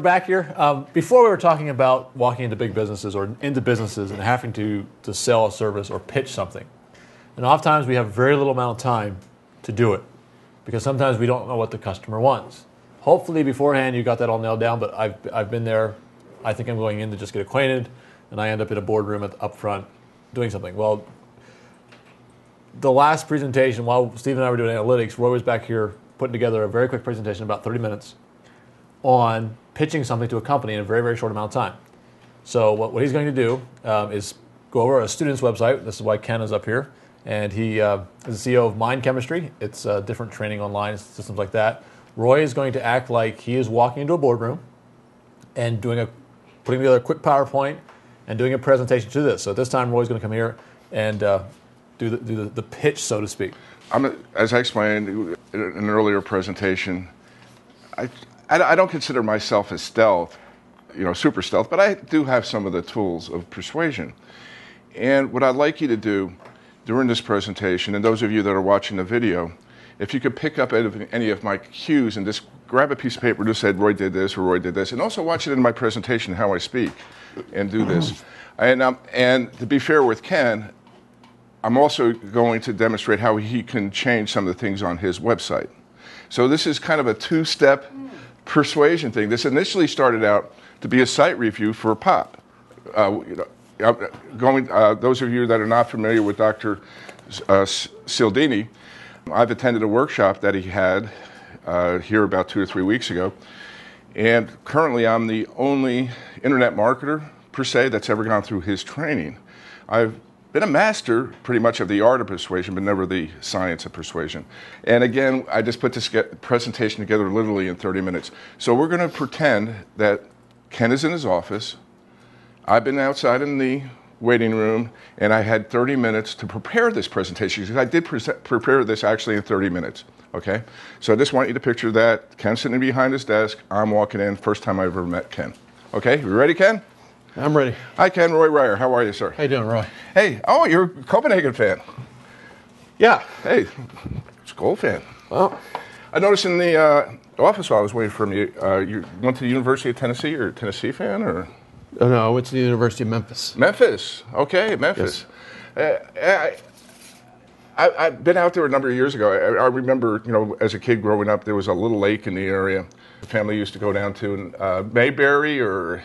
back here. Before we were talking about walking into big businesses or into businesses and having to sell a service or pitch something. And oftentimes we have very little amount of time to do it because sometimes we don't know what the customer wants. Hopefully beforehand you got that all nailed down, but I've been there. I think I'm going in to just get acquainted, and I end up in a boardroom up front doing something. Well, the last presentation, while Steve and I were doing analytics, Roy was back here putting together a very quick presentation, about 30 minutes, on pitching something to a company in a very, very short amount of time. So what he's going to do is go over a student's website. This is why Ken is up here. And he is the CEO of Mind Chemistry. It's different training online, systems like that. Roy is going to act like he is walking into a boardroom and putting together a quick PowerPoint and doing a presentation to this. So at this time, Roy's going to come here and do the pitch, so to speak. As I explained in an earlier presentation, I don't consider myself as stealth, super stealth, but I do have some of the tools of persuasion. And what I'd like you to do during this presentation, and those of you that are watching the video, if you could pick up any of my cues and just grab a piece of paper and just say, Roy did this or Roy did this, and also watch it in my presentation how I speak and do this. And to be fair with Ken, I'm also going to demonstrate how he can change some of the things on his website. So this is kind of a two-step persuasion thing. This initially started out to be a site review for Pop. Those of you that are not familiar with Dr. Cialdini, I've attended a workshop that he had here about 2 or 3 weeks ago, and currently I'm the only internet marketer per se that's ever gone through his training. I've been a master pretty much of the art of persuasion, but never the science of persuasion. And again, I just put this presentation together literally in 30 minutes. So we're going to pretend that Ken is in his office. I've been outside in the waiting room, and I had 30 minutes to prepare this presentation, because I did prepare this actually in 30 minutes, okay? So I just want you to picture that. Ken's sitting behind his desk. I'm walking in. First time I ever met Ken. Okay, you ready, Ken? I'm ready. Hi, Ken. Roy Ryer. How are you, sir? How you doing, Roy? Hey, you're a Copenhagen fan. Yeah. Hey, it's a Gold fan. Well, I noticed in the office while I was waiting for you, you went to the University of Tennessee. You're a Tennessee fan, or? Oh, no, I went to the University of Memphis. Memphis. Okay, Memphis. Yes. I've been out there a number of years ago. I remember, as a kid growing up, there was a little lake in the area. The family used to go down to Mayberry or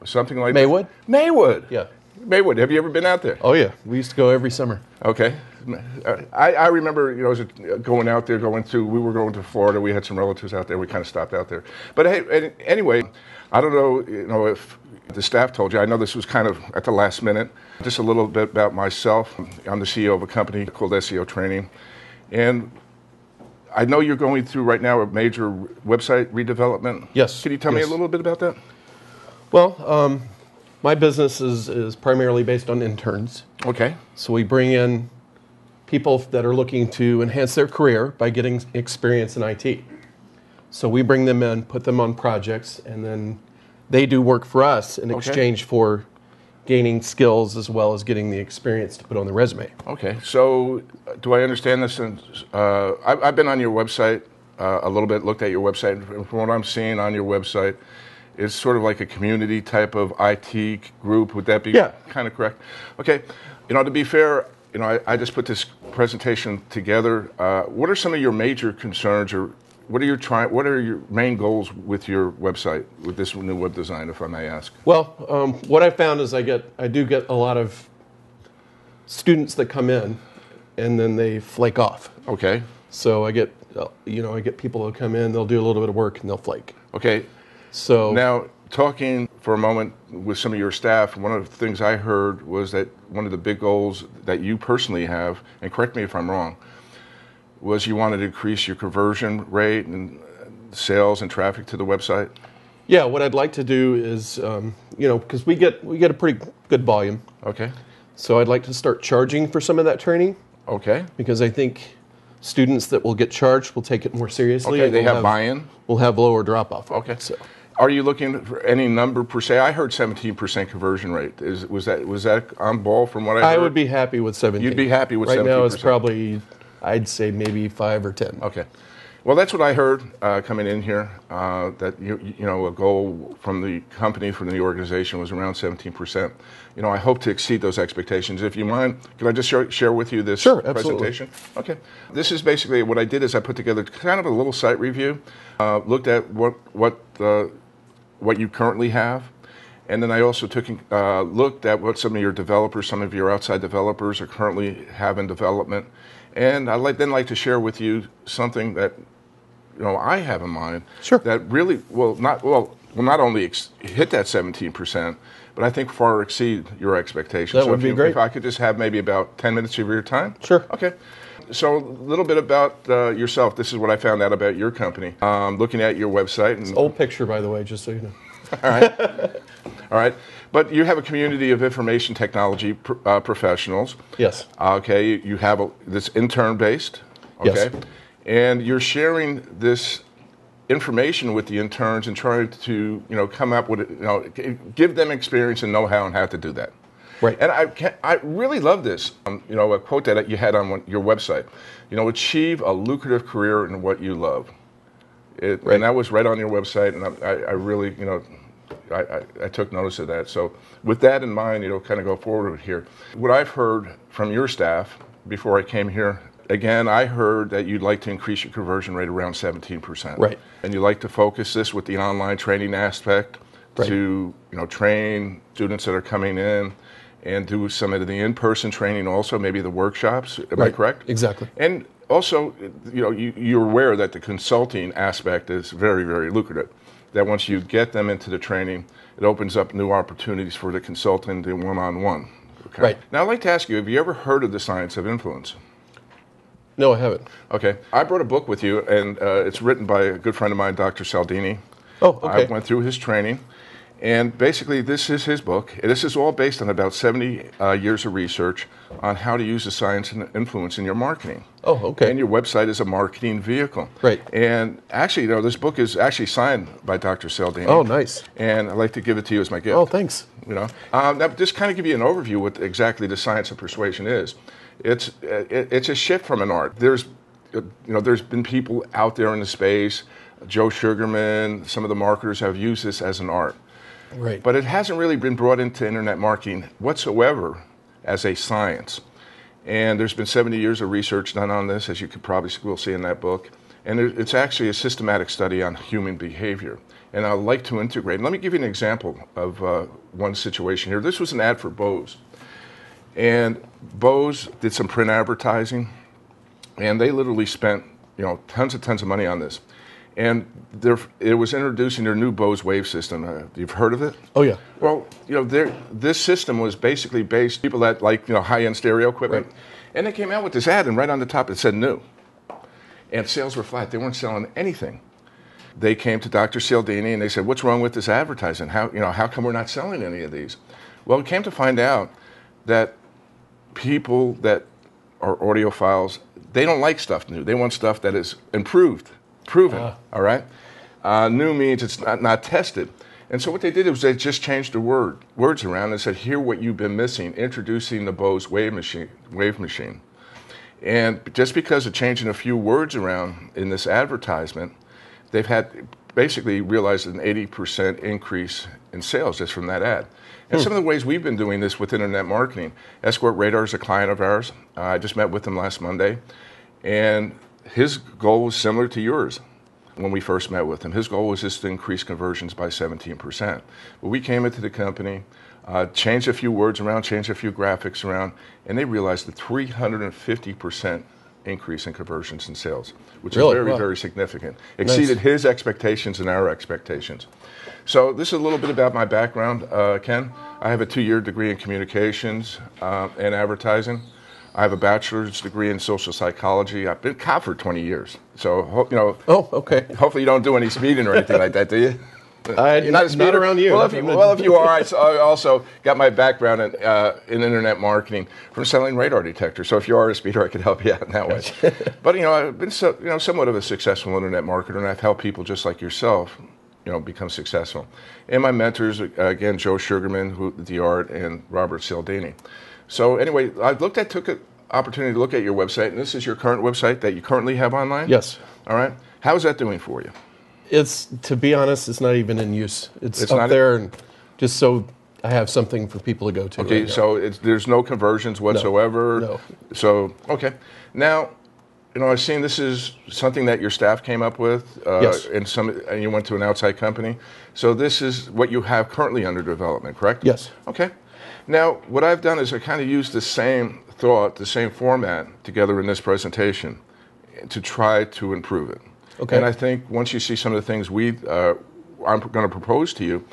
something like Maywood? that. Maywood. Yeah. Maywood. Have you ever been out there? Oh, yeah. We used to go every summer. Okay. I remember, as going out there, we were going to Florida. We had some relatives out there. We kind of stopped out there. But hey, anyway, I don't know, if the staff told you. I know this was kind of at the last minute. Just a little bit about myself. I'm the CEO of a company called SEO Training. And I know you're going through right now a major website redevelopment. Yes. Can you tell me a little bit about that? Well, my business is primarily based on interns. Okay. So we bring in people that are looking to enhance their career by getting experience in IT. So we bring them in, put them on projects, and then they do work for us in exchange for gaining skills as well as getting the experience to put on the resume. Okay. So do I understand this? I've been on your website a little bit, looked at your website, and from what I'm seeing on your website, it's sort of like a community type of IT group. Would that be kind of correct? Okay. To be fair, I just put this presentation together. What are some of your major concerns, or what are your main goals with your website, with this new web design, if I may ask? Well, what I found is I do get a lot of students that come in, and then they flake off. Okay. So I get people who come in, they'll do a little bit of work, and they'll flake. Okay. So now, talking for a moment with some of your staff, one of the things I heard was that one of the big goals that you personally have, and correct me if I'm wrong, was you wanted to increase your conversion rate and sales and traffic to the website? Yeah, what I'd like to do is, because we get a pretty good volume. Okay. So I'd like to start charging for some of that training. Okay. Because I think students that will get charged will take it more seriously. Okay, they have buy-in? We'll have lower drop-off. Okay. So. Are you looking for any number per se? I heard 17% conversion rate. Was that on ball from what I heard? I would be happy with 17. You'd be happy with 17%? Right now it's probably, I'd say maybe 5 or 10. Okay. Well, that's what I heard coming in here, that a goal from the company, from the organization was around 17%. I hope to exceed those expectations. If you mind, can I just share with you this presentation? Okay. This is basically what I did is I put together kind of a little site review, looked at what you currently have, and then I also looked at what some of your developers, some of your outside developers are currently have in development. And I'd then like to share with you something that I have in mind that really will not only hit that 17%, but I think far exceed your expectations. That would be great. If I could just have maybe about 10 minutes of your time. Sure. Okay. So a little bit about yourself. This is what I found out about your company. Looking at your website. It's an old picture, by the way, just so you know. All right. All right. But you have a community of information technology professionals. Yes. Okay. You have this intern-based. Okay. Yes. And you're sharing this information with the interns and trying to, come up with, give them experience and know-how on how to do that. Right. And I really love this. A quote that you had on your website. Achieve a lucrative career in what you love. Right. And that was right on your website, and I really, I took notice of that. So with that in mind, kind of go forward here. What I've heard from your staff before I came here, again, I heard that you'd like to increase your conversion rate around 17%. Right. And you like to focus this with the online training aspect to, train students that are coming in and do some of the in-person training also, maybe the workshops. Am I correct? Exactly. And also, you're aware that the consulting aspect is very, very lucrative. That once you get them into the training, it opens up new opportunities for the consultant and one-on-one. Okay? Right. Now, I'd like to ask you, have you ever heard of the Science of Influence? No, I haven't. Okay. I brought a book with you, and it's written by a good friend of mine, Dr. Saldini. Oh, okay. I went through his training, and basically this is his book. This is all based on about 70 years of research on how to use the science and influence in your marketing. Oh, okay. And your website is a marketing vehicle. Right. And actually, this book is actually signed by Dr. Saldini. Oh, nice. And I'd like to give it to you as my gift. Oh, thanks. That just kind of give you an overview what exactly the Science of Persuasion is. It's a shift from an art. There's been people out there in the space, Joe Sugarman, some of the marketers have used this as an art. Right. But it hasn't really been brought into internet marketing whatsoever as a science. And there's been 70 years of research done on this, as you could probably will see in that book. And it's actually a systematic study on human behavior. And I'd like to integrate. Let me give you an example of one situation here. This was an ad for Bose. And Bose did some print advertising, and they literally spent tons of money on this. And it was introducing their new Bose Wave system. You've heard of it? Oh yeah. Well, this system was basically based people that like high-end stereo equipment, right. And they came out with this ad, and right on the top it said new, and sales were flat. They weren't selling anything. They came to Dr. Cialdini and they said, "What's wrong with this advertising? How come we're not selling any of these?" Well, it came to find out that people that are audiophiles, they don't like stuff new. They want stuff that is proven. All right. New means it's not tested. And so what they did was they just changed the words around and said, "Here, what you've been missing, introducing the Bose Wave machine." And just because of changing a few words around in this advertisement, they've had basically realized an 80% increase in sales just from that ad. And some of the ways we've been doing this with internet marketing, Escort Radar is a client of ours. I just met with him last Monday, and his goal was similar to yours when we first met with him. His goal was just to increase conversions by 17%. But we came into the company, changed a few words around, changed a few graphics around, and they realized a 350% increase in conversions and sales, which is very, very significant. Exceeded his expectations and our expectations. So this is a little bit about my background, Ken. I have a 2-year degree in communications and advertising. I have a bachelor's degree in social psychology. I've been a cop for 20 years. So, Oh, okay. Hopefully you don't do any speeding or anything like that, do you? You're not a speeder? Not around you. Well, if you are, I also got my background in internet marketing from selling radar detectors. So if you are a speeder, I could help you out in that way. But I've been somewhat of a successful internet marketer, and I've helped people just like yourself, become successful. And my mentors, again, Joe Sugarman, the art, and Robert Cialdini. So anyway, I took an opportunity to look at your website, and this is your current website that you currently have online? Yes. All right. How is that doing for you? It's, to be honest, it's not even in use. It's It's up not there, and just so I have something for people to go to. Okay, right now. so there's no conversions whatsoever. No. So okay, now, I've seen this is something that your staff came up with, Yes. and you went to an outside company. So this is what you have currently under development, correct? Yes. Okay. Now, what I've done is I kind of used the same thought, the same format together in this presentation to try to improve it. Okay. And I think once you see some of the things I'm going to propose to you,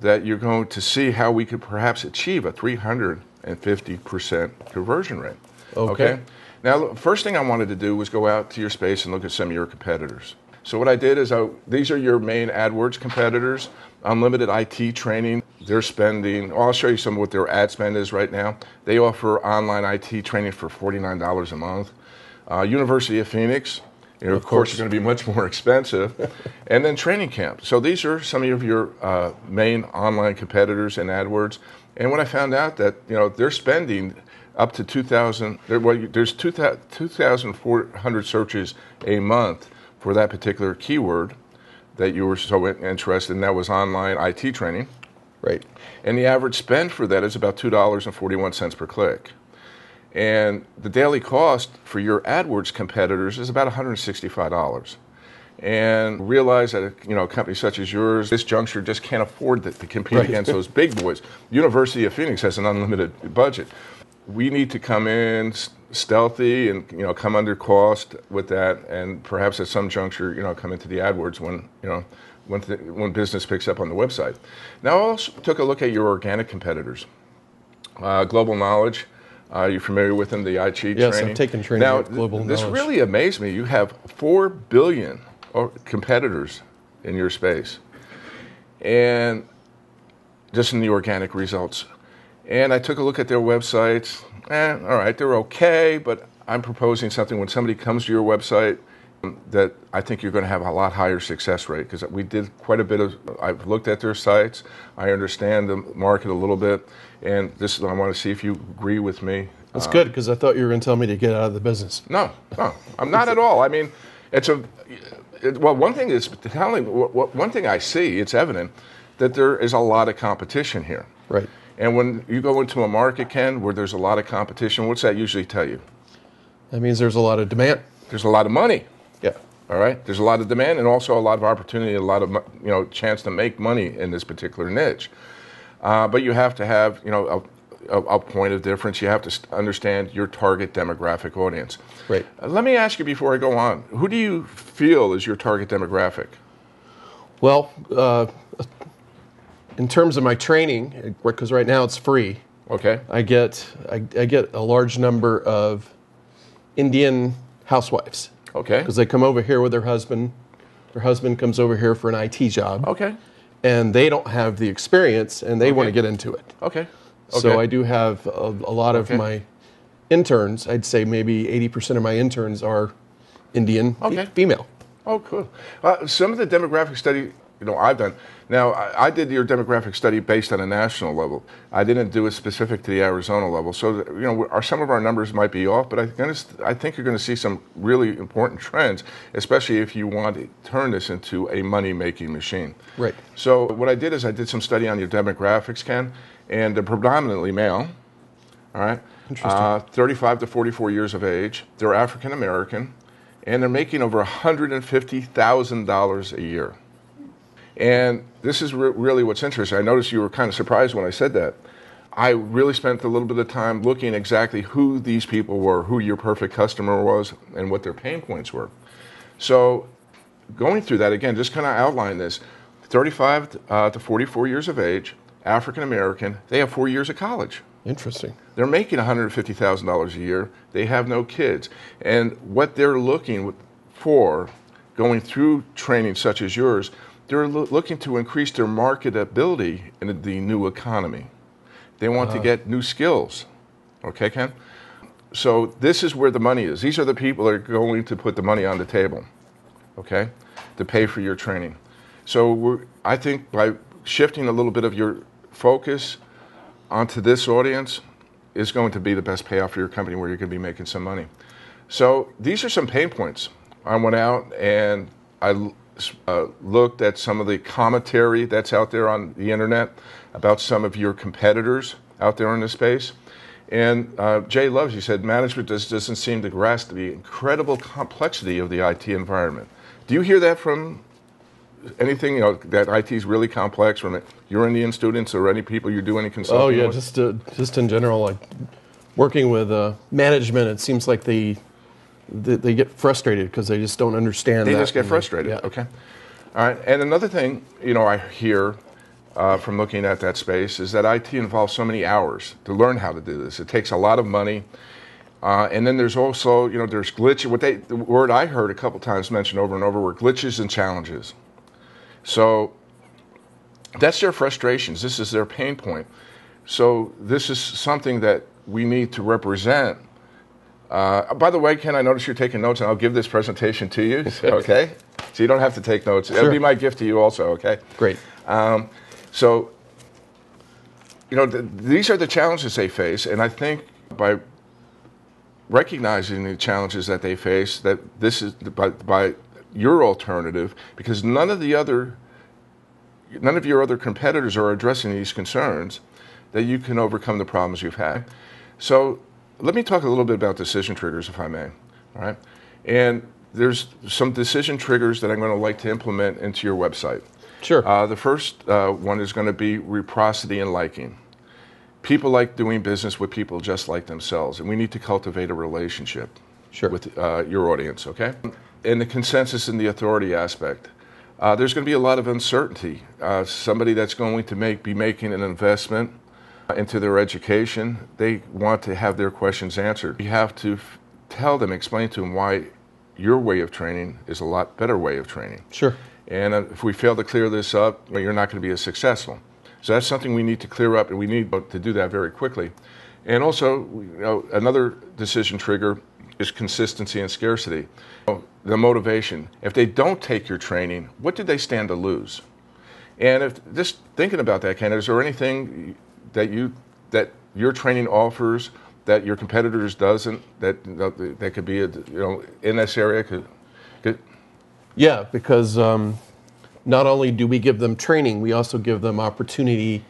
that you're going to see how we could perhaps achieve a 350% conversion rate. Okay. Now, first thing I wanted to do was go out to your space and look at some of your competitors. So what I did is these are your main AdWords competitors. Unlimited IT training, they're spending, I'll show you some of what their ad spend is right now. They offer online IT training for $49 a month. University of Phoenix, of course, are going to be much more expensive. And then Training Camp. So these are some of your main online competitors in AdWords. And when I found out that they're spending up to 2,000, there's 2,400 searches a month for that particular keyword that you were so interested in. That was online IT training. Right. And the average spend for that is about $2.41 per click. And the daily cost for your AdWords competitors is about $165. And realize that a company such as yours, this juncture just can't afford to compete against those big boys. University of Phoenix has an unlimited budget. We need to come in stealthy and come under cost with that, and perhaps at some juncture come into the AdWords when business picks up on the website. Now, I also took a look at your organic competitors. Global Knowledge. You're familiar with them, the IT training? Yes, I've taken training now, at Global Knowledge. This really amazed me. You have 4 billion competitors in your space, and just in the organic results. And I took a look at their websites. All right, they're okay, but I'm proposing something when somebody comes to your website that I think you're going to have a lot higher success rate, because we did quite a bit of, I've looked at their sites, I understand the market a little bit, and I want to see if you agree with me. That's good, because I thought you were going to tell me to get out of the business. No, I'm not at all. I mean, one thing is, one thing I see, it's evident that there is a lot of competition here. Right. And when you go into a market, Ken, where there's a lot of competition, what's that usually tell you? That means there's a lot of demand. There's a lot of money. Yeah. All right. There's a lot of demand and also a lot of opportunity, a lot of chance to make money in this particular niche. But you have to have a point of difference. You have to understand your target demographic audience. Right. Let me ask you before I go on. Who do you feel is your target demographic? Well, in terms of my training, because right now it's free. Okay. I get a large number of Indian housewives. Okay. Because they come over here with their husband. Their husband comes over here for an IT job. Okay. And they don't have the experience, and they want to get into it. Okay. So I do have a lot of my interns. I'd say maybe 80% of my interns are Indian female. Oh, cool. Some of the demographic study I've done. Now, I did your demographic study based on a national level. I didn't do it specific to the Arizona level. So, some of our numbers might be off, but I think you're going to see some really important trends, especially if you want to turn this into a money-making machine. Right. So what I did is I did some study on your demographics, Ken, and they're predominantly male, all right? Interesting. 35 to 44 years of age. They're African-American, and they're making over $150,000 a year. And this is really what's interesting. I noticed you were kind of surprised when I said that. I really spent a little bit of time looking exactly who these people were, who your perfect customer was, and what their pain points were. So going through that, again, just kind of outline this. 35 to 44 years of age, African-American, they have 4 years of college. Interesting. They're making $150,000 a year. They have no kids. And what they're looking for, going through training such as yours, they're looking to increase their marketability in the new economy. They want to get new skills. Okay, Ken? So this is where the money is. These are the people that are going to put the money on the table, okay, to pay for your training. So I think by shifting a little bit of your focus onto this audience is going to be the best payoff for your company, where you're going to be making some money. So these are some pain points. I went out and I looked at some of the commentary that's out there on the internet about some of your competitors out there in the space. And Jay Loves, he said, management doesn't seem to grasp the incredible complexity of the IT environment. Do you hear that from anything, that IT is really complex from your Indian students or any people you do any consulting with? Just in general, like working with management, it seems like they get frustrated because they just don't understand. They just get frustrated. Yeah. Okay. All right. And another thing, I hear from looking at that space is that IT involves so many hours to learn how to do this. It takes a lot of money. And then there's also, there's glitches. The word I heard a couple times mentioned over and over were glitches and challenges. So that's their frustrations. This is their pain point. So this is something that we need to represent. By the way, Ken, I notice you're taking notes, and I'll give this presentation to you, okay? So you don't have to take notes. Sure. It'll be my gift to you also, okay? Great. So, these are the challenges they face, and I think by recognizing the challenges that they face, that this is by your alternative, because none of your other competitors are addressing these concerns, that you can overcome the problems you've had. So let me talk a little bit about decision triggers, if I may. All right, and there's some decision triggers that I'm going to like to implement into your website. Sure. The first one is going to be reciprocity and liking. People like doing business with people just like themselves, and we need to cultivate a relationship with your audience, okay? And the consensus and the authority aspect. There's going to be a lot of uncertainty. Somebody that's going to be making an investment into their education, they want to have their questions answered. You have to tell them, explain to them why your way of training is a lot better way of training. Sure. And if we fail to clear this up, you're not going to be as successful. So that's something we need to clear up, and we need to do that very quickly. And also, another decision trigger is consistency and scarcity. The motivation. If they don't take your training, what did they stand to lose? And if just thinking about that, Ken, is there anything that your training offers that your competitors doesn't, that could be in this area? Yeah, because not only do we give them training, we also give them opportunity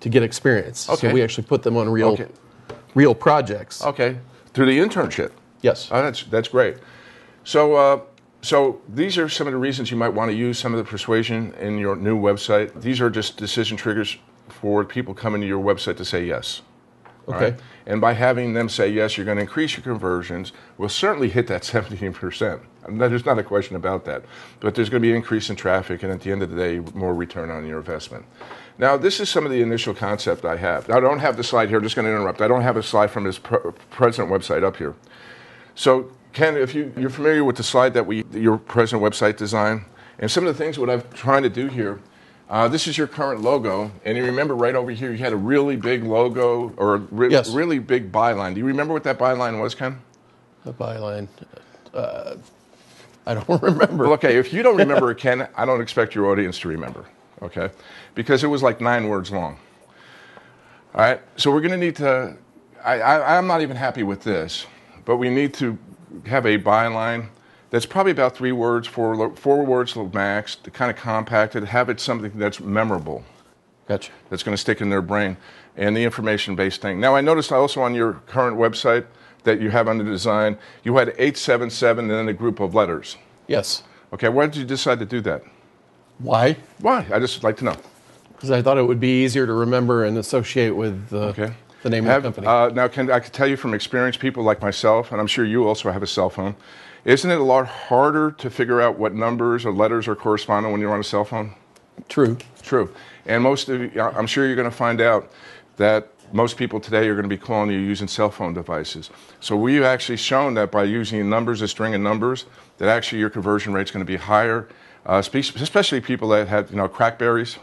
to get experience. Okay. So we actually put them on real projects. Okay, through the internship. Yes. Oh, that's great. So these are some of the reasons you might want to use some of the persuasion in your new website. These are just decision triggers for people coming to your website to say yes. Okay. Right? And by having them say yes, you're going to increase your conversions. We'll certainly hit that 17%. There's not a question about that. But there's going to be an increase in traffic, and at the end of the day, more return on your investment. Now, this is some of the initial concept I have. I don't have the slide here. I'm just going to interrupt. I don't have a slide from this present website up here. So, Ken, if you're familiar with the slide that your present website design, and some of the things what I'm trying to do here, this is your current logo, and you remember right over here you had a really big logo or a yes. really big byline. Do you remember what that byline was, Ken? The byline, I don't remember. Well, okay, if you don't remember it, Ken, I don't expect your audience to remember, okay? Because it was like 9 words long. All right, so we're going to need to, I'm not even happy with this, but we need to have a byline that's probably about 3 words, 4 words max, to kind of compact it, have it something that's memorable. Gotcha. That's going to stick in their brain, and the information-based thing. Now, I noticed also on your current website that you have under design, you had 877 and then a group of letters. Yes. Okay, why did you decide to do that? Why? Why? I just like to know. Because I thought it would be easier to remember and associate with the name of the company. Now, I can tell you from experience, people like myself, and I'm sure you also have a cell phone, isn't it a lot harder to figure out what numbers or letters are corresponding when you're on a cell phone? True. True. And most of you, I'm sure you're going to find out that most people today are going to be calling you using cell phone devices. So we've actually shown that by using numbers, a string of numbers, that actually your conversion rate is going to be higher, especially people that had, Crackberries,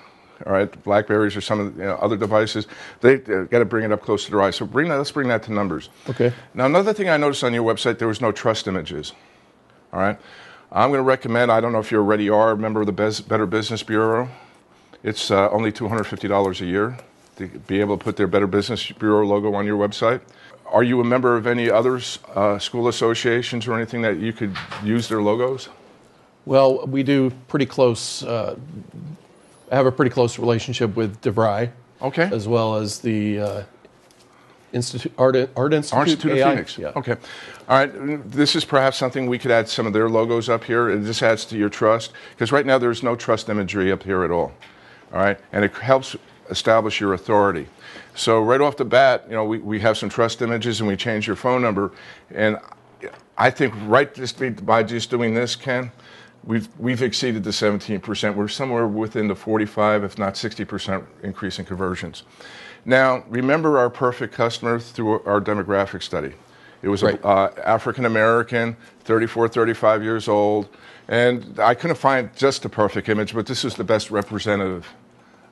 all right, Blackberries or some of the other devices. They've got to bring it up close to their eyes. So let's bring that to numbers. Okay. Now, another thing I noticed on your website, there was no trust images. All right. I'm going to recommend, I don't know if you already are a member of the Better Business Bureau. It's only $250 a year to be able to put their Better Business Bureau logo on your website. Are you a member of any other school associations or anything that you could use their logos? Well, we do pretty close. I have a pretty close relationship with DeVry, Okay. as well as the Art Institute. Art Institute of AI. Phoenix. Yeah. Okay. All right. This is perhaps something we could add some of their logos up here, and this adds to your trust, because right now there's no trust imagery up here at all. All right, and it helps establish your authority. So right off the bat, you know, we have some trust images, and we change your phone number, and I think by just doing this, Ken, we've exceeded the 17%. We're somewhere within the 45, if not 60% increase in conversions. Now, remember our perfect customer through our demographic study. It was right. African American, 34, 35 years old, and I couldn't find just the perfect image, but this is the best representative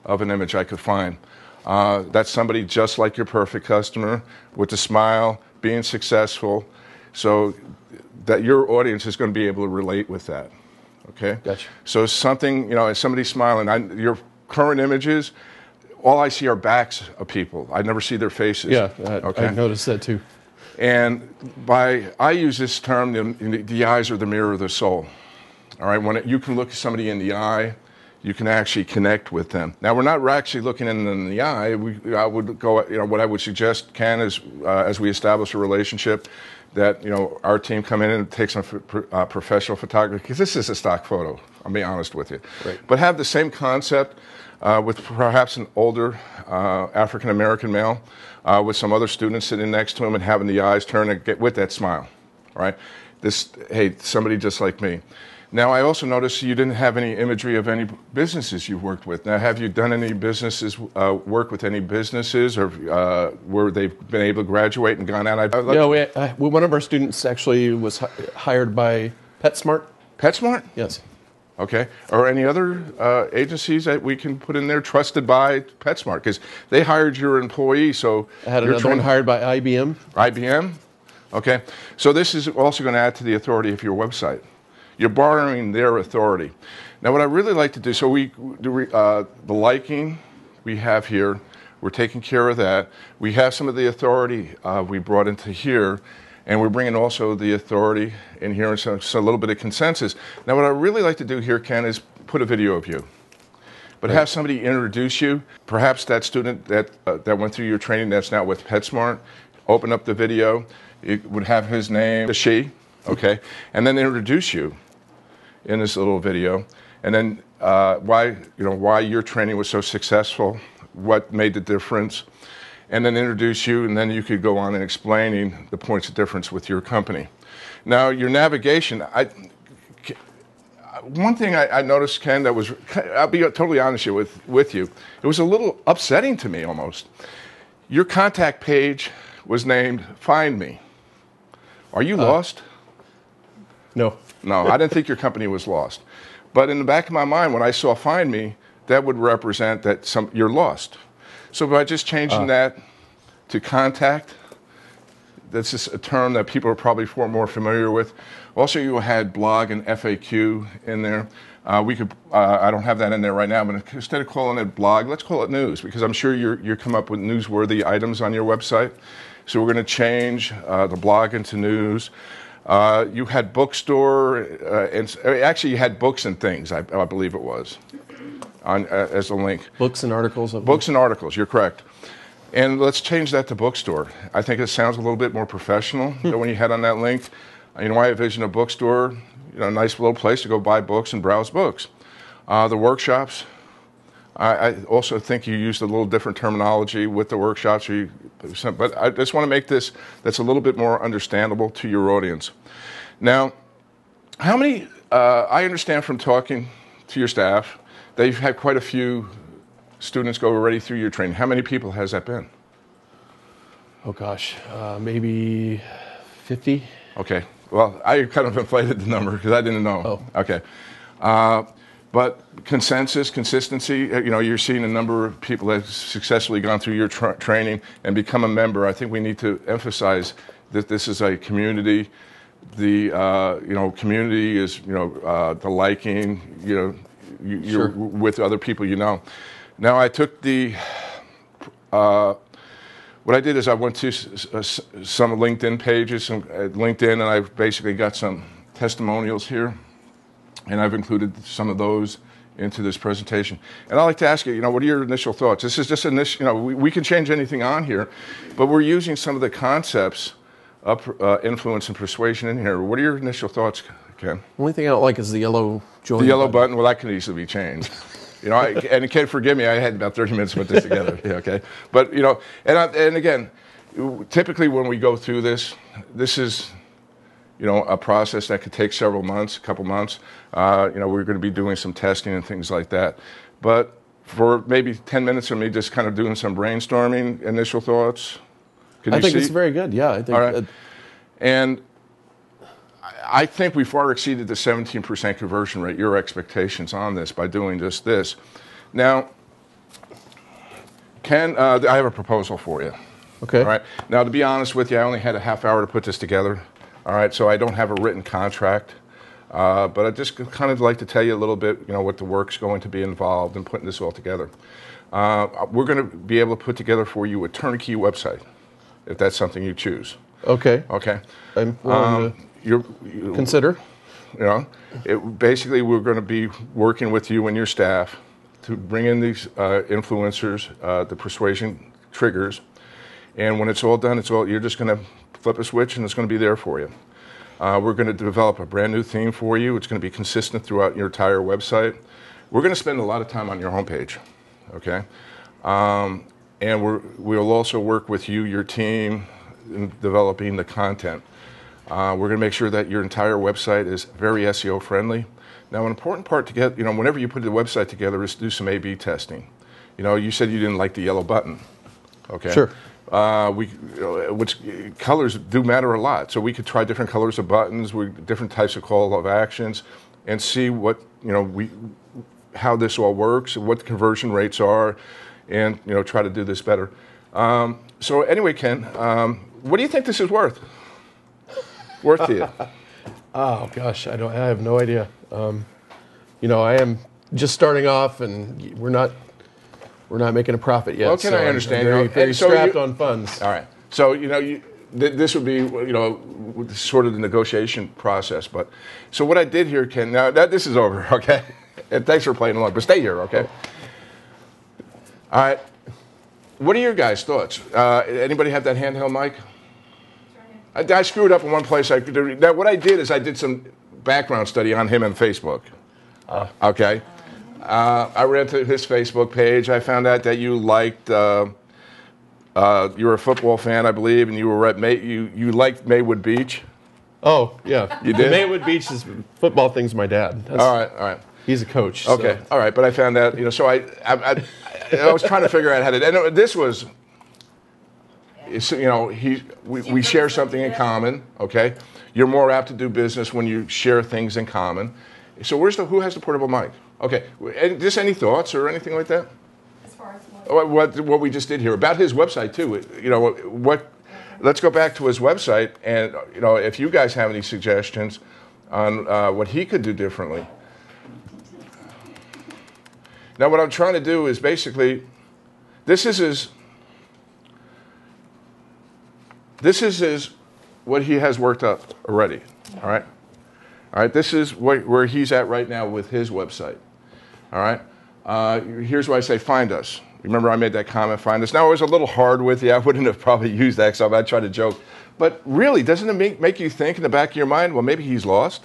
of an image I could find. That's somebody just like your perfect customer, with a smile, being successful, so that your audience is going to be able to relate with that. Okay? Gotcha. So something, you know, as somebody smiling, your current images, all I see are backs of people. I never see their faces. Yeah, okay? I noticed that too. And I use this term, the eyes are the mirror of the soul. All right, when you can look somebody in the eye, you can actually connect with them. Now, we're not actually looking them in the eye. I would go, you know, what I would suggest, Ken, is as we establish a relationship, that, you know, our team come in and take some professional photography, because this is a stock photo, I'll be honest with you. Right. But have the same concept with perhaps an older African-American male with some other students sitting next to him and having the eyes turn and get with that smile, all right? Hey, somebody just like me. Now, I also noticed you didn't have any imagery of any businesses you've worked with. Now, have you done any businesses, work with any businesses, or where they've been able to graduate and gone out? Yeah, one of our students actually was hired by PetSmart. PetSmart? Yes. Okay. Or any other agencies that we can put in there trusted by PetSmart? Because they hired your employee, so I had another one hired by IBM. IBM? Okay. So this is also going to add to the authority of your website. You're borrowing their authority. Now, what I really like to do, so we do the liking we have here, we're taking care of that. We have some of the authority we brought into here, and we're bringing also the authority in here, and so a little bit of consensus. Now, what I really like to do here, Ken, is put a video of you. But have somebody introduce you, perhaps that student that went through your training that's now with PetSmart, open up the video, it would have his name, she, okay, and then introduce you in this little video, and then why your training was so successful, what made the difference, and then introduce you, and then you could go on and explaining the points of difference with your company. Now, your navigation, one thing I noticed, Ken, that was, I'll be totally honest with you, it was a little upsetting to me almost. Your contact page was named Find Me. Are you lost? No. No, I didn't think your company was lost. But in the back of my mind, when I saw Find Me, that would represent that you're lost. So by just changing that to contact, that's just a term that people are probably more familiar with. Also, you had blog and FAQ in there. I don't have that in there right now, but instead of calling it blog, let's call it news, because I'm sure you're come up with newsworthy items on your website. So we're going to change the blog into news. You had bookstore, and actually you had books and things, I believe it was, as a link. Books and articles. Books and articles, you're correct. And let's change that to bookstore. I think it sounds a little bit more professional than when you had on that link. You know, I envision a bookstore, you know, a nice little place to go buy books and browse books. The workshops, I also think you used a little different terminology with the workshops, but I just want to make this that's a little bit more understandable to your audience. Now, how many, I understand from talking to your staff that you've had quite a few students go already through your training. How many people has that been? Oh gosh, maybe 50. Okay, well, I kind of inflated the number because I didn't know. Oh. Okay. But consensus, consistency, you know, you're seeing a number of people that have successfully gone through your training and become a member. I think we need to emphasize that this is a community. The, community is, the liking, you're Sure. with other people you know. Now, I took the what I did is I went to some LinkedIn pages, LinkedIn, and I basically got some testimonials here, and I've included some of those into this presentation. And I'd like to ask you, what are your initial thoughts? This is just initial, we can change anything on here, but we're using some of the concepts of influence and persuasion in here. What are your initial thoughts, Ken? The only thing I don't like is the yellow join. The yellow button, well, that can easily be changed. And Ken, forgive me, I had about 30 minutes to put this together. Yeah, okay. But, and again, typically when we go through this is, a process that could take several months, a couple months. We're going to be doing some testing and things like that. But for maybe 10 minutes of me just kind of doing some brainstorming, initial thoughts. I think it's very good, yeah. I think. All right. And I think we far exceeded the 17% conversion rate, your expectations on this, by doing just this. Now, Ken, I have a proposal for you. Okay. All right. Now, to be honest with you, I only had a half hour to put this together. All right. So I don't have a written contract. But I'd just kind of like to tell you a little bit, what the work's going to be involved in putting this all together. We're going to be able to put together for you a turnkey website, if that's something you choose. Okay. Okay. I'm willing to consider. Basically, we're going to be working with you and your staff to bring in these influencers, the persuasion triggers, and when it's all done, you're just going to flip a switch and it's going to be there for you. We're going to develop a brand new theme for you. It's going to be consistent throughout your entire website. We're going to spend a lot of time on your homepage, okay? And we'll also work with you, your team, in developing the content. We're going to make sure that your entire website is very SEO friendly. Now, an important part to get, whenever you put the website together, is to do some A/B testing. You said you didn't like the yellow button, okay? Sure. Which colors do matter a lot. So we could try different colors of buttons, different types of call of actions, and see what how this all works, what the conversion rates are, and try to do this better. So anyway, Ken, what do you think this is worth? Worth to you? Oh gosh, I have no idea. I am just starting off, and we're not making a profit yet. Well, I understand? I'm very strapped on funds. All right. So this would be sort of the negotiation process. But so what I did here, Ken. Now that this is over, okay. And thanks for playing along. But stay here, okay. All right. What are your guys' thoughts? Anybody have that handheld mic? I screwed up in one place. Now what I did is I did some background study on him on Facebook. Okay. I read to his Facebook page. I found out that you liked. You were a football fan, I believe, and you were at you liked Maywood Beach. Oh yeah, you did. Maywood Beach is football thing's my dad. All right. He's a coach. Okay, so. All right. But I found out, so I was trying to figure out how to. And this was, we share something in common. Okay, you're more apt to do business when you share things in common. So who has the portable mic? Okay, just any thoughts or anything like that? As far as what we just did here about his website too. Let's go back to his website, and if you guys have any suggestions on what he could do differently. Now, what I'm trying to do is basically, this is what he has worked up already. All right. This is where he's at right now with his website. All right. Here's why I say find us. Remember I made that comment, find us. Now, it was a little hard with you. I wouldn't have probably used that, so I tried to joke. But really, doesn't it make you think in the back of your mind, well, maybe he's lost?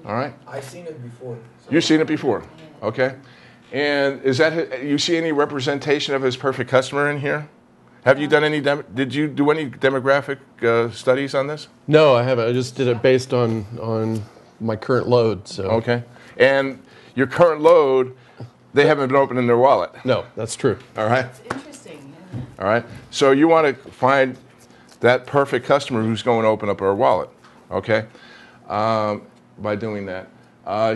All right. I've seen it before. So You've seen it before. Okay. And is that, you see any representation of his perfect customer in here? Have you done any, did you do any demographic studies on this? No, I haven't. I just did it based on my current load. So. Okay. And your current load, they haven't been opening their wallet. No, that's true. All right. That's interesting. Yeah. All right. So you want to find that perfect customer who's going to open up our wallet. Okay. By doing that.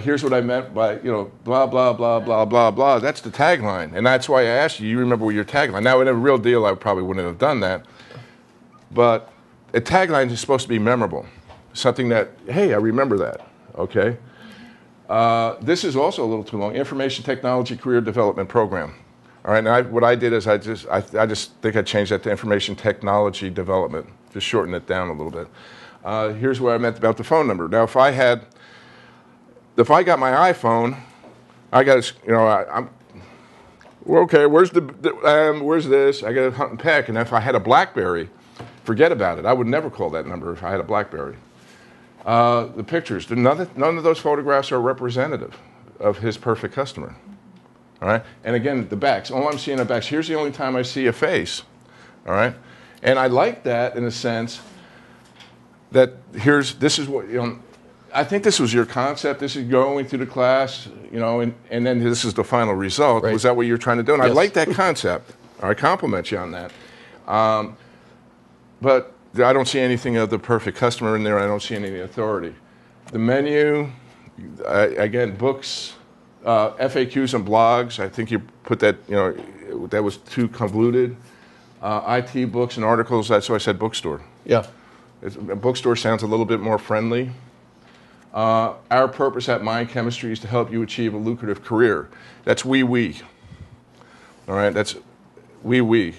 Here's what I meant by, blah, blah, blah, blah, blah, blah. That's the tagline. And that's why I asked you, you remember your tagline. Now, in a real deal, I probably wouldn't have done that. But a tagline is supposed to be memorable. Something that, hey, I remember that. Okay. This is also a little too long. Information Technology Career Development Program. All right, now what I did is I just think I changed that to information technology development, just shorten it down a little bit. Here's where I meant about the phone number. Now, if I got my iPhone, I got to, I'm well, okay. Where's this? I got to hunt and peck. And if I had a BlackBerry, forget about it. I would never call that number if I had a BlackBerry. The pictures, none of those photographs are representative of his perfect customer. All right, and again, the backs. All I'm seeing are backs. Here's the only time I see a face. All right, and I like that in a sense that this is what I think this was your concept. This is going through the class, and then this is the final result. Right. Was that what you're trying to do? And yes. I like that concept. I compliment you on that. But I don't see anything of the perfect customer in there. I don't see any authority. The menu, again, books, FAQs and blogs. I think you put that, that was too convoluted. IT books and articles. That's why I said bookstore. Yeah. A bookstore sounds a little bit more friendly. Our purpose at Mind Chemistry is to help you achieve a lucrative career. That's we. All right, that's we.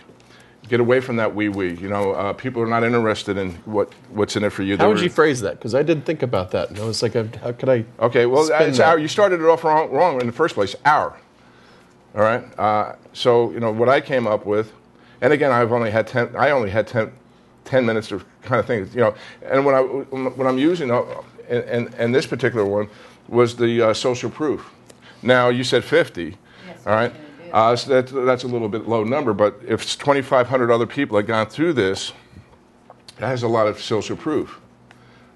Get away from that we. People are not interested in what's in it for you. How would you phrase that? Because I did think about that, and I was like, how could I? Okay, well, it's our. You started it off wrong in the first place. Our. All right. So what I came up with, and again, I only had 10 minutes to kind of think. And when I'm using. And this particular one was the social proof. Now, you said 50, yes, all right? So that's a little bit low number, but if 2,500 other people have gone through this, that has a lot of social proof,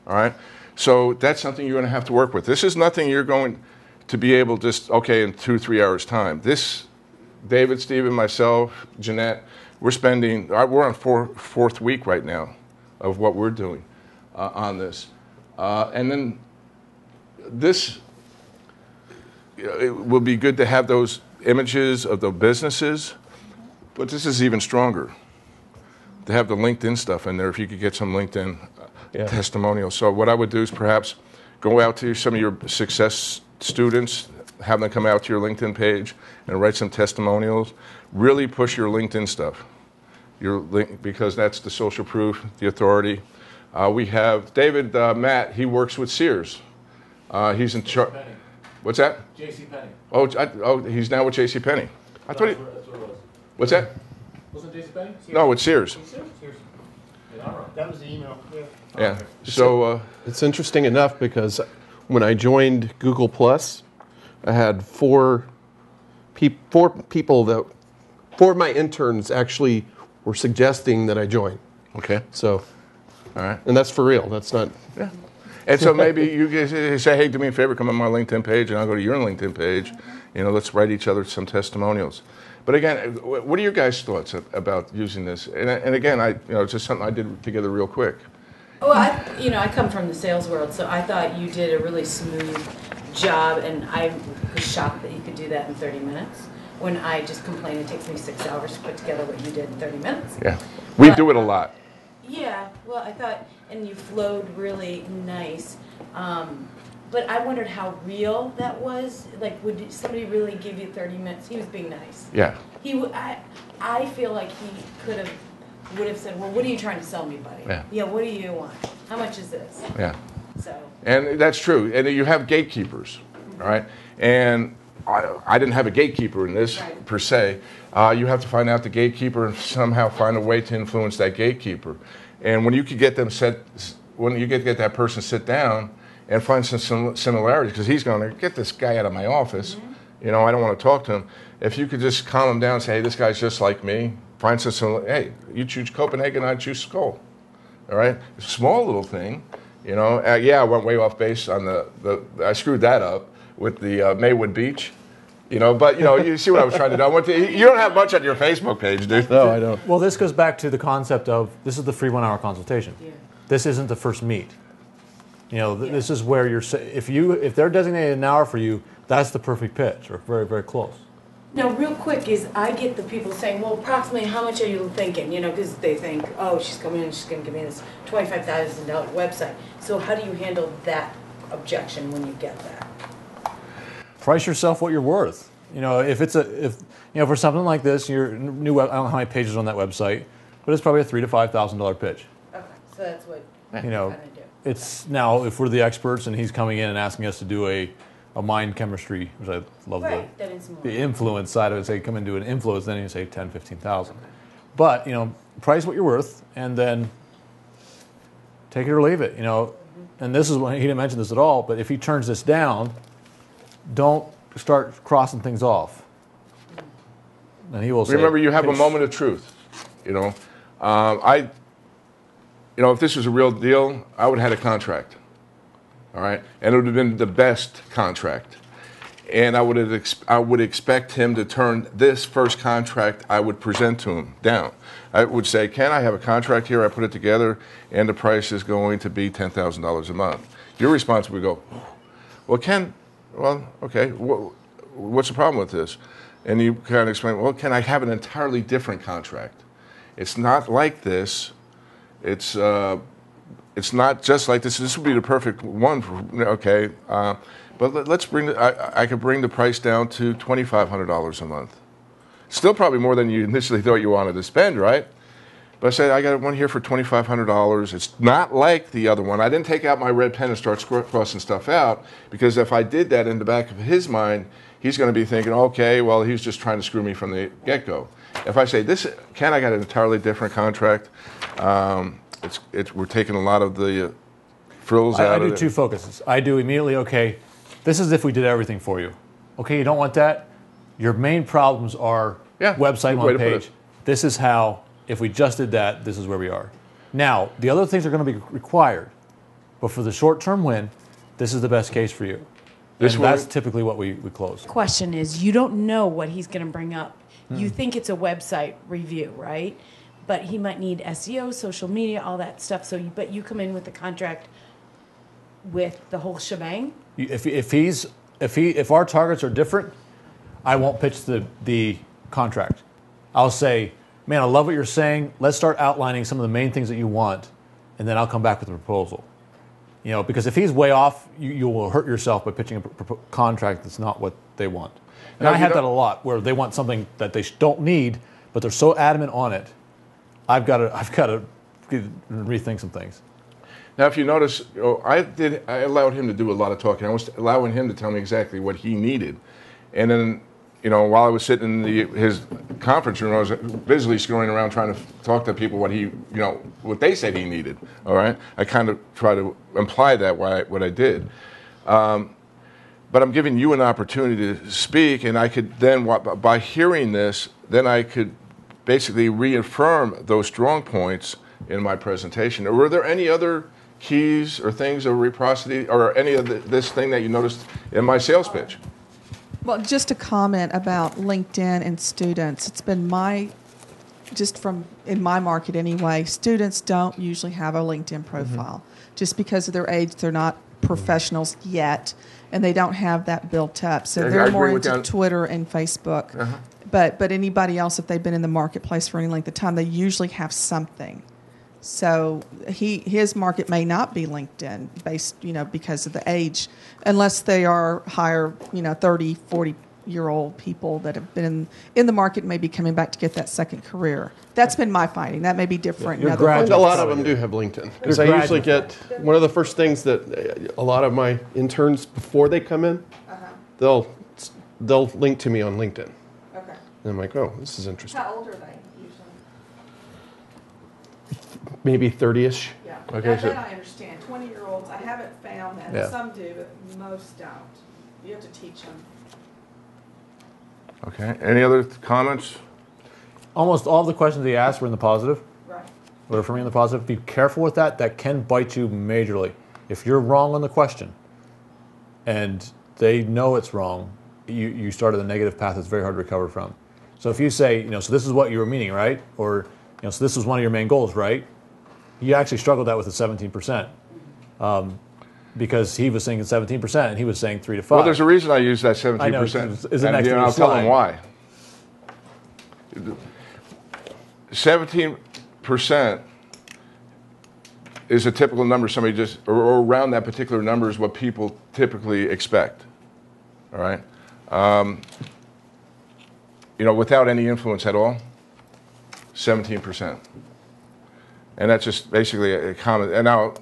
all right? So that's something you're going to have to work with. This is nothing you're going to be able to just, okay, in 2-3 hours' time. This, David, Stephen, myself, Jeanette, we're on fourth week right now of what we're doing on this. And then this, it will be good to have those images of the businesses, but this is even stronger, to have the LinkedIn stuff in there if you could get some LinkedIn testimonials. So what I would do is perhaps go out to some of your success students, have them come out to your LinkedIn page and write some testimonials. Really push your LinkedIn stuff, because that's the social proof, the authority. We have David Matt. He works with Sears. He's in charge. What's that? JCPenney. Oh, he's now with JCPenney. I thought he. That's what it was. What's that? Wasn't it JCPenney? No, it's Sears. Sears. Yeah, all right. That was the email. Yeah. So it's interesting enough because when I joined Google Plus, I had four my interns actually were suggesting that I join. Okay. So. All right. And that's for real. That's not. Yeah. And so maybe you guys say, hey, do me a favor, come on my LinkedIn page, and I'll go to your LinkedIn page. Let's write each other some testimonials. But again, what are your guys' thoughts about using this? And again, it's just something I did together real quick. Well, I come from the sales world, so I thought you did a really smooth job, and I was shocked that you could do that in 30 minutes. When I just complain, it takes me 6 hours to put together what you did in 30 minutes. Yeah, we do it a lot. Yeah, well, I thought, and you flowed really nice, but I wondered how real that was. Like, would somebody really give you 30 minutes? He was being nice. Yeah. I feel like he would have said, well, what are you trying to sell me, buddy? Yeah, what do you want? How much is this? Yeah. So. And that's true. And you have gatekeepers, all right? And I didn't have a gatekeeper in this, right, per se. You have to find out the gatekeeper and somehow find a way to influence that gatekeeper. And when you could get them when you get that person sit down and find some similarities, because he's going to get this guy out of my office. Mm-hmm. I don't want to talk to him. If you could just calm him down and say, hey, this guy's just like me. Find some, hey, you choose Copenhagen, I choose Skull. All right? It's a small little thing. I went way off base on I screwed that up with the Maywood Beach. But you see what I was trying to do. You don't have much on your Facebook page, dude. No, I don't. Well, this goes back to the concept of this is the free 1 hour consultation. Yeah. This isn't the first meet. This is where if they're designated an hour for you, that's the perfect pitch, or very, very close. Now, real quick, I get the people saying, well, approximately how much are you thinking? Because they think, oh, she's coming in, she's going to give me this $25,000 website. So how do you handle that objection when you get that? Price yourself what you're worth. For something like this, your new web, I don't know how many pages on that website, but it's probably a $3,000 to $5,000 pitch. Okay, so that's what you You know, kind of do. it's now if we're the experts and he's coming in and asking us to do a mind chemistry, which I love Right, that is more. the influence side of it. Say come and do an influence, then you say 10, 15,000. But price what you're worth, and then take it or leave it. And this is when he didn't mention this at all. But if he turns this down, don't start crossing things off. And he will say, Remember, you have a moment of truth. If this was a real deal, I would have had a contract. All right, and it would have been the best contract. And I would expect him to turn this first contract I would present to him down. I would say, "Can I have a contract here? I put it together, and the price is going to be $10,000 a month." Your response would go, "Well, okay. What's the problem with this?" And you kind of explain, "Well, can I have an entirely different contract? It's not like this. It's not just like this. This would be the perfect one okay." But let's I could bring the price down to $2,500 a month. Still probably more than you initially thought you wanted to spend, right? But I said, I got one here for $2,500. It's not like the other one. I didn't take out my red pen and start crossing stuff out, because if I did that in the back of his mind, he's going to be thinking, okay, well, he's just trying to screw me from the get-go. If I say, I got an entirely different contract, we're taking a lot of the frills out of it. I do two focuses. I do immediately, okay, this is if we did everything for you. Okay, you don't want that? Your main problems are website one page. This is how, if we just did that, this is where we are. Now, the other things are going to be required, but for the short-term win, this is the best case for you. That's typically what we close. Question is, you don't know what he's going to bring up. You think it's a website review, right? But he might need SEO, social media, all that stuff. But you come in with the contract with the whole shebang. If our targets are different, I won't pitch the contract. I'll say, man, I love what you're saying. Let's start outlining some of the main things that you want, and then I'll come back with a proposal. Because if he's way off, you will hurt yourself by pitching a contract that's not what they want. And I have that a lot, where they want something that they don't need, but they're so adamant on it. I've got to rethink some things. Now, if you notice, I allowed him to do a lot of talking. I was allowing him to tell me exactly what he needed. And then, while I was sitting in his conference room, I was busily scrolling around trying to talk to people what they said he needed. All right, I kind of try to imply that what I did. But I'm giving you an opportunity to speak, and I could then, by hearing this, then I could basically reaffirm those strong points in my presentation. Or were there any other keys or things of reciprocity or any of this thing that you noticed in my sales pitch? Well, just a comment about LinkedIn and students. It's been in my market anyway, students don't usually have a LinkedIn profile. Just because of their age, they're not professionals yet, and they don't have that built up. So they're more into Twitter and Facebook. Uh-huh. But anybody else, if they've been in the marketplace for any length of time, they usually have something. So his market may not be LinkedIn based, because of the age, unless they are higher, 30, 40-year-old people that have been in the market, maybe coming back to get that second career. That's been my finding. That may be different. A lot of them do have LinkedIn. Because I usually get one of the first things that a lot of my interns, before they come in, they'll link to me on LinkedIn. Okay. And I'm like, oh, this is interesting. How old are they usually? Maybe 30-ish. Yeah. Okay, that I understand. 20-year-olds, I haven't found that. Yeah. Some do, but most don't. You have to teach them. Okay. Any other comments? Almost all of the questions he asked were in the positive. Right. Were for me in the positive. Be careful with that. That can bite you majorly. If you're wrong on the question, and they know it's wrong, you start at a negative path that's very hard to recover from. So if you say, so this is what you were meaning, right? Or, so this was one of your main goals, right? You actually struggled that with the 17%. Because he was saying 17% and he was saying 3 to 5. Well, there's a reason I use that 17%. I know, I'll tell him why. 17% is a typical number somebody or around that particular number is what people typically expect. All right? without any influence at all, 17%. And that's just basically a common. And now,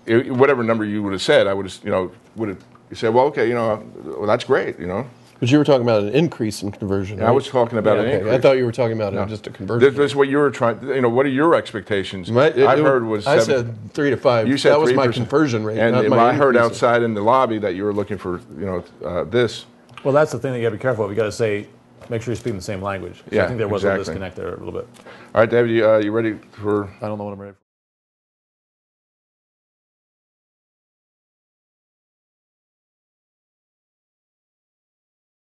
whatever number you would have said, I would have, would have said, well, okay, well, that's great, But you were talking about an increase in conversion, right? I was talking about an increase. I thought you were talking about just a conversion. This is what you were trying. What are your expectations? I said 3 to 5. You said that was 3%. my conversion rate. And not my I heard increase. outside in the lobby that you were looking for, this. Well, that's the thing that you got to be careful of. You got to say, make sure you're speaking the same language. Yeah, I think there was a exactly. disconnect there a little bit. All right, David, you ready for? I don't know what I'm ready for.